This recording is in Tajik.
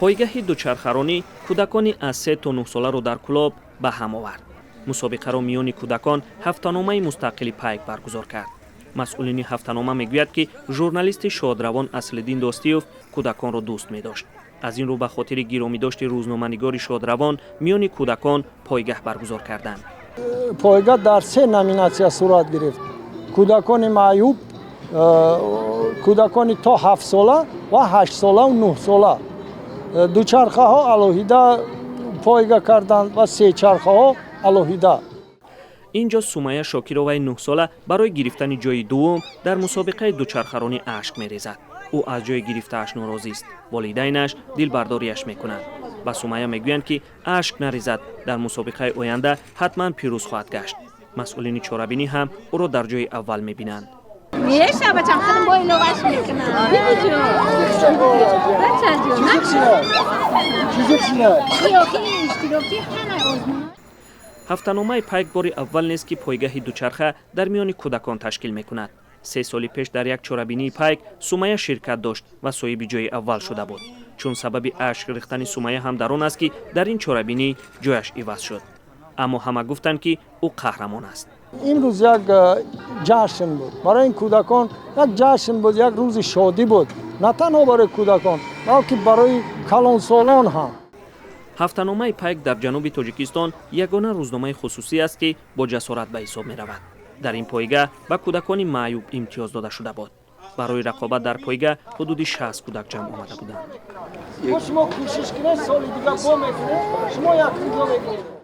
пойгаҳи дучархаронӣ кӯдакони аз 3 то 9 соларо дар Кӯлоб ба ҳам овард. мусобиқаро миёни кӯдакон ҳафтаномаи мустақили пайк баргузор кард. масъулини ҳафтанома мегӯяд ки журналисти шодравон Аслиддин Достиёв кӯдаконро дӯст медошт. аз ин рӯ ба хотири гиромидошти рӯзноманигори шодравон миёни кӯдакон пойгаҳ баргузор карданд. пойгаҳ дар 3 номинатсия сурат гирифт. кӯдакони маъюб, кӯдакони то 7 сола ва 8 сола ва 9 сола. дучархаҳо алоҳида пойгаҳ карданд ва сечархаҳо алоҳида. инҷо Сумайя Шокироваи 9 сола барои гирифтани ҷои дуввум дар мусобиқаи дучархаронӣ ашк мерезад. ӯ аз ҷои гирифтааш норозист. волидайнаш дилбардориаш мекунанд. ба Сумайя мегӯянд ки ашк нарезад, дар мусобиқаи оянда ҳатман пирӯз хоҳад гашт. масъулини чорабинӣ ҳам ӯро дар ҷои аввал мебинанд. ҳафтаномаи пайк бори аввал нест ки пойгаҳи дучарха дар миёни кӯдакон ташкил мекунад. 3 соли пеш дар як чорабинии пайк Сумайя ширкат дошт ва соҳиби ҷои аввал шуда буд. чун сабаби ашк рехтани Сумайя ҳам дар он аст ки дар ин чорабинӣ ҷояш иваз шуд. аммо ҳама гуфтанд ки ӯ қаҳрамон аст. имрӯз як ҷашн буд. барои ин кӯдакон як ҷашн буд, як рӯзи шодӣ буд. на танҳо барои кӯдакон, балки барои калонсолон ҳам. ҳафтаномаи пайк дар ҷануби Тоҷикистон ягона рӯзномаи хусусӣ аст ки бо ҷасорат ба ҳисоб меравад. дар ин пойгаҳ ба кӯдакони маъюб имтиёз дода шуда буд. барои рақобат дар пойгаҳ ҳудуди 60 кӯдак ҷамъ омада буданд. шумо кӯшиш кунед соли дигар бо мекунед, шумо як видео мекунед.